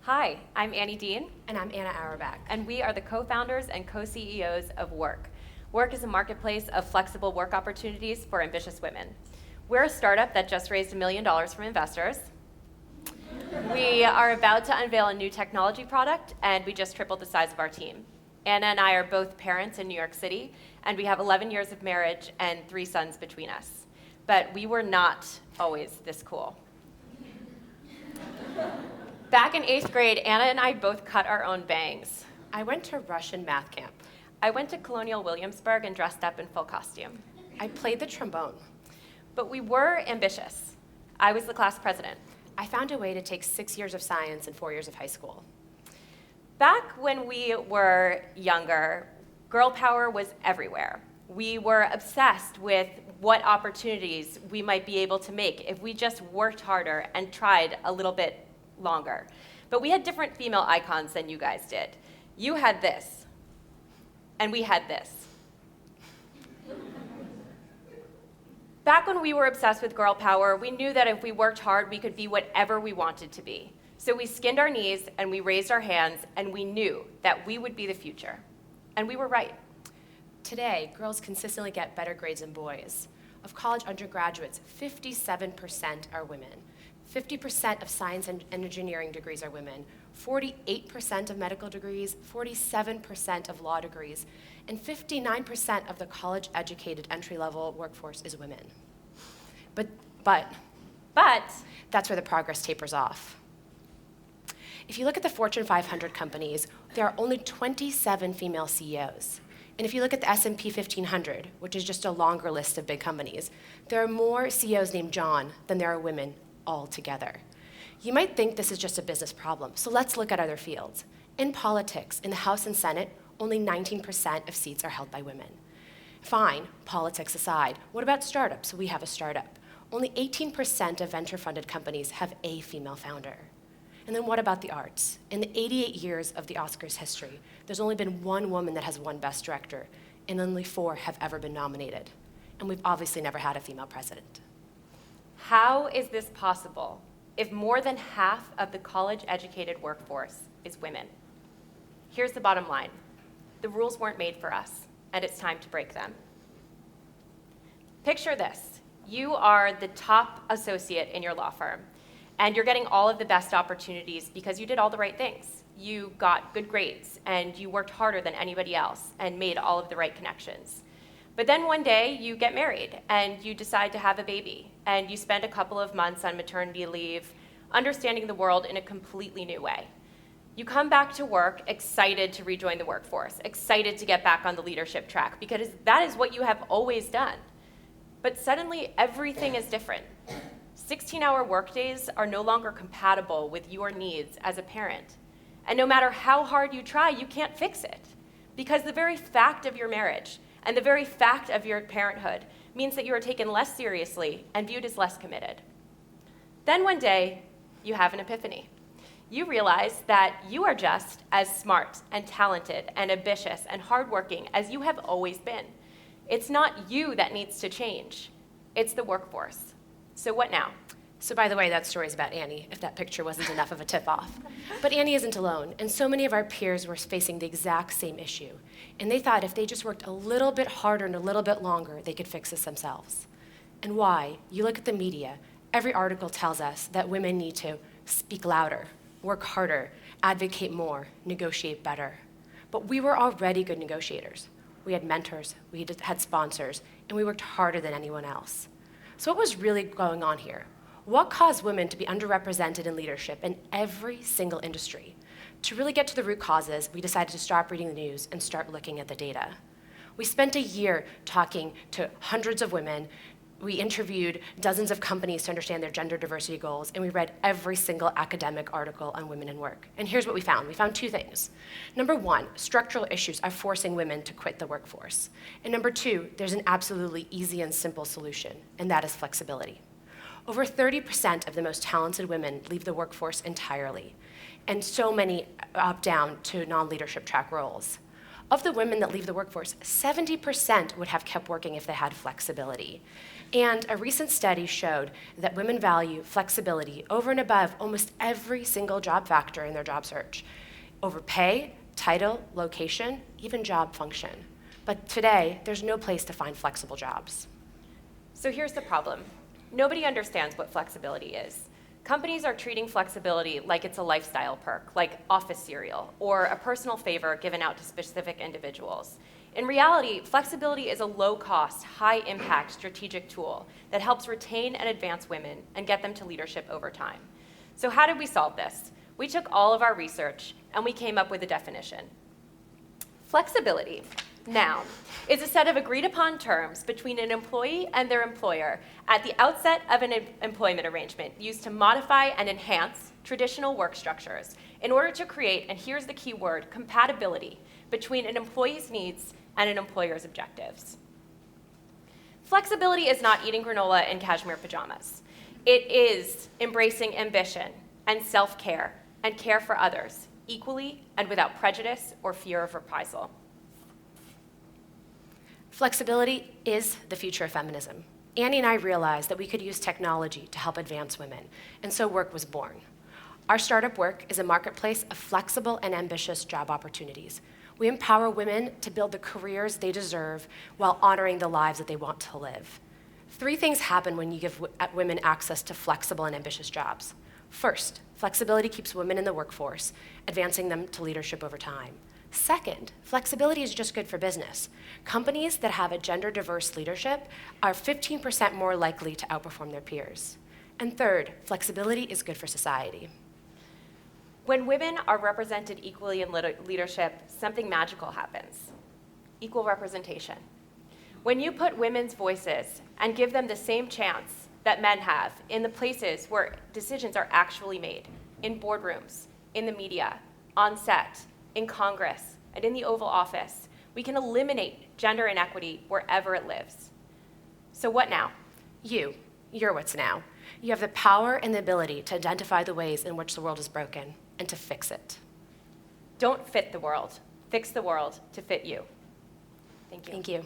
Hi, I'm Annie Dean. And I'm Anna Auerbach. And we are the co-founders and co-CEOs of Werk. Werk is a marketplace of flexible work opportunities for ambitious women. We're a startup that just raised $1 million from investors. We are about to unveil a new technology product, and we just tripled the size of our team. Anna and I are both parents in New York City, and we have 11 years of marriage and 3 sons between us. But we were not always this cool. Back in 8th grade, Anna and I both cut our own bangs. I went to Russian math camp. I went to Colonial Williamsburg and dressed up in full costume. I played the trombone. But we were ambitious. I was the class president. I found a way to take 6 years of science and 4 years of high school. Back when we were younger, girl power was everywhere. We were obsessed with what opportunities we might be able to make if we just worked harder and tried a little bit longer. But we had different female icons than you guys did. You had this, and we had this. Back when we were obsessed with girl power, we knew that if we worked hard, we could be whatever we wanted to be. So we skinned our knees and we raised our hands, and we knew that we would be the future. And we were right. Today, girls consistently get better grades than boys. Of college undergraduates, 57% are women. 50% of science and engineering degrees are women. 48% of medical degrees, 47% of law degrees, and 59% of the college-educated entry-level workforce is women. But that's where the progress tapers off. If you look at the Fortune 500 companies, there are only 27 female CEOs. And if you look at the S&P 1500, which is just a longer list of big companies, there are more CEOs named John than there are women altogether. You might think this is just a business problem, so let's look at other fields. In politics, in the House and Senate, only 19% of seats are held by women. Fine, politics aside, what about startups? We have a startup. Only 18% of venture-funded companies have a female founder. And then what about the arts? In the 88 years of the Oscars history, there's only been 1 woman that has won Best Director, and only 4 have ever been nominated. And we've obviously never had a female president. How is this possible if more than half of the college-educated workforce is women? Here's the bottom line. The rules weren't made for us, and it's time to break them. Picture this. You are the top associate in your law firm, and you're getting all of the best opportunities because you did all the right things. You got good grades, and you worked harder than anybody else and made all of the right connections. But then one day, you get married, and you decide to have a baby, and you spend a couple of months on maternity leave, understanding the world in a completely new way. You come back to work excited to rejoin the workforce, excited to get back on the leadership track, because that is what you have always done. But suddenly, everything is different. 16-hour workdays are no longer compatible with your needs as a parent. And no matter how hard you try, you can't fix it. Because the very fact of your marriage and the very fact of your parenthood means that you are taken less seriously and viewed as less committed. Then one day, you have an epiphany. You realize that you are just as smart and talented and ambitious and hardworking as you have always been. It's not you that needs to change. It's the workforce. So what now? So by the way, that story's about Annie, if that picture wasn't enough of a tip-off. But Annie isn't alone, and so many of our peers were facing the exact same issue. And they thought if they just worked a little bit harder and a little bit longer, they could fix this themselves. And why? You look at the media, every article tells us that women need to speak louder, work harder, advocate more, negotiate better. But we were already good negotiators. We had mentors, we had sponsors, and we worked harder than anyone else. So what was really going on here? What caused women to be underrepresented in leadership in every single industry? To really get to the root causes, we decided to stop reading the news and start looking at the data. We spent a year talking to hundreds of women. We interviewed dozens of companies to understand their gender diversity goals, and we read every single academic article on women in work. And here's what we found. We found 2 things. Number 1, structural issues are forcing women to quit the workforce. And number 2, there's an absolutely easy and simple solution, and that is flexibility. Over 30% of the most talented women leave the workforce entirely, and so many opt down to non-leadership track roles. Of the women that leave the workforce, 70% would have kept working if they had flexibility. And a recent study showed that women value flexibility over and above almost every single job factor in their job search, over pay, title, location, even job function. But today, there's no place to find flexible jobs. So here's the problem. Nobody understands what flexibility is. Companies are treating flexibility like it's a lifestyle perk, like office cereal, or a personal favor given out to specific individuals. In reality, flexibility is a low-cost, high-impact strategic tool that helps retain and advance women and get them to leadership over time. So how did we solve this? We took all of our research and we came up with a definition. Flexibility, noun, is a set of agreed-upon terms between an employee and their employer at the outset of an employment arrangement used to modify and enhance traditional work structures in order to create, and here's the key word, compatibility between an employee's needs and an employer's objectives. Flexibility is not eating granola in cashmere pajamas. It is embracing ambition and self-care and care for others equally and without prejudice or fear of reprisal. Flexibility is the future of feminism. Annie and I realized that we could use technology to help advance women, and so Werk was born. Our startup Werk is a marketplace of flexible and ambitious job opportunities. We empower women to build the careers they deserve while honoring the lives that they want to live. 3 things happen when you give women access to flexible and ambitious jobs. First, flexibility keeps women in the workforce, advancing them to leadership over time. Second, flexibility is just good for business. Companies that have a gender-diverse leadership are 15% more likely to outperform their peers. And third, flexibility is good for society. When women are represented equally in leadership, something magical happens. Equal representation. When you put women's voices and give them the same chance that men have in the places where decisions are actually made, in boardrooms, in the media, on set, in Congress, and in the Oval Office, we can eliminate gender inequity wherever it lives. So what now? You're what's now. You have the power and the ability to identify the ways in which the world is broken and to fix it. Don't fit the world. Fix the world to fit you. Thank you. Thank you.